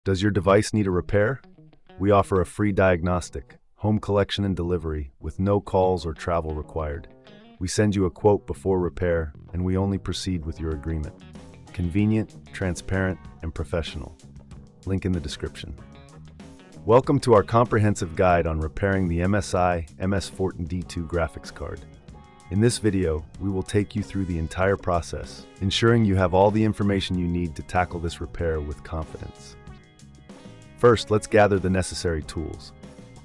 Does your device need a repair? We offer a free diagnostic, home collection and delivery, with no calls or travel required. We send you a quote before repair, and we only proceed with your agreement. Convenient, transparent, and professional. Link in the description. Welcome to our comprehensive guide on repairing the MSI MS14D2 graphics card. In this video, we will take you through the entire process, ensuring you have all the information you need to tackle this repair with confidence. First, let's gather the necessary tools.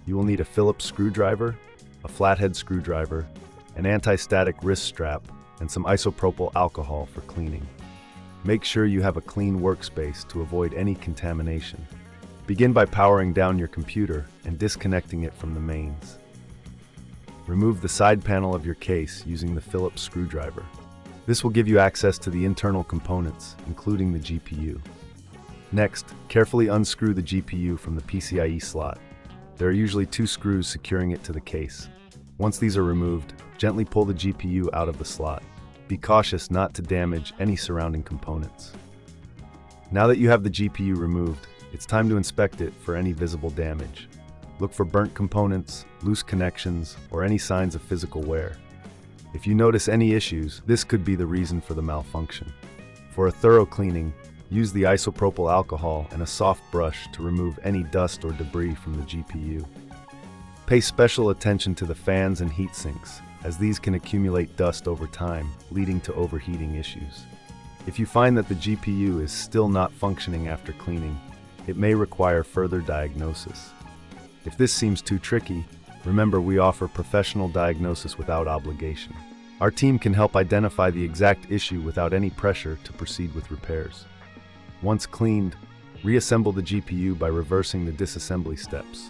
You will need a Phillips screwdriver, a flathead screwdriver, an anti-static wrist strap, and some isopropyl alcohol for cleaning. Make sure you have a clean workspace to avoid any contamination. Begin by powering down your computer and disconnecting it from the mains. Remove the side panel of your case using the Phillips screwdriver. This will give you access to the internal components, including the GPU. Next, carefully unscrew the GPU from the PCIe slot. There are usually 2 screws securing it to the case. Once these are removed, gently pull the GPU out of the slot. Be cautious not to damage any surrounding components. Now that you have the GPU removed, it's time to inspect it for any visible damage. Look for burnt components, loose connections, or any signs of physical wear. If you notice any issues, this could be the reason for the malfunction. For a thorough cleaning, use the isopropyl alcohol and a soft brush to remove any dust or debris from the GPU. Pay special attention to the fans and heat sinks, as these can accumulate dust over time, leading to overheating issues. If you find that the GPU is still not functioning after cleaning, it may require further diagnosis. If this seems too tricky, remember we offer professional diagnosis without obligation. Our team can help identify the exact issue without any pressure to proceed with repairs. Once cleaned, reassemble the GPU by reversing the disassembly steps.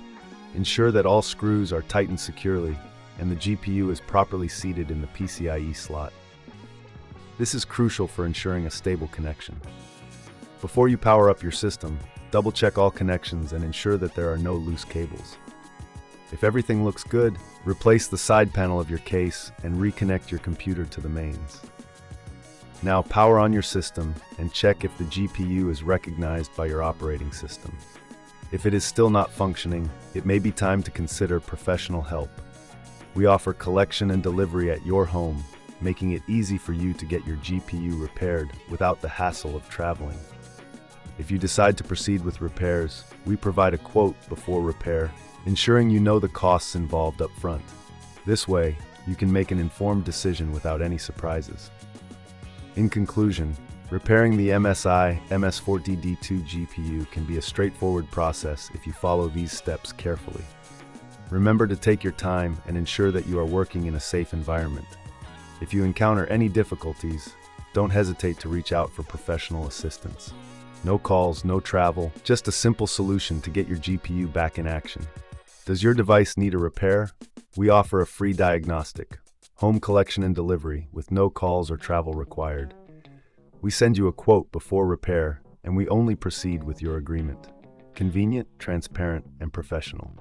Ensure that all screws are tightened securely and the GPU is properly seated in the PCIe slot. This is crucial for ensuring a stable connection. Before you power up your system, double-check all connections and ensure that there are no loose cables. If everything looks good, replace the side panel of your case and reconnect your computer to the mains. Now power on your system and check if the GPU is recognized by your operating system. If it is still not functioning, it may be time to consider professional help. We offer collection and delivery at your home, making it easy for you to get your GPU repaired without the hassle of traveling. If you decide to proceed with repairs, we provide a quote before repair, ensuring you know the costs involved up front. This way, you can make an informed decision without any surprises. In conclusion, repairing the MSI MS14D2 GPU can be a straightforward process if you follow these steps carefully. Remember to take your time and ensure that you are working in a safe environment. If you encounter any difficulties, don't hesitate to reach out for professional assistance. No calls, no travel, just a simple solution to get your GPU back in action. Does your device need a repair? We offer a free diagnostic, home collection and delivery, with no calls or travel required. We send you a quote before repair, and we only proceed with your agreement. Convenient, transparent, and professional.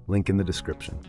Link in the description.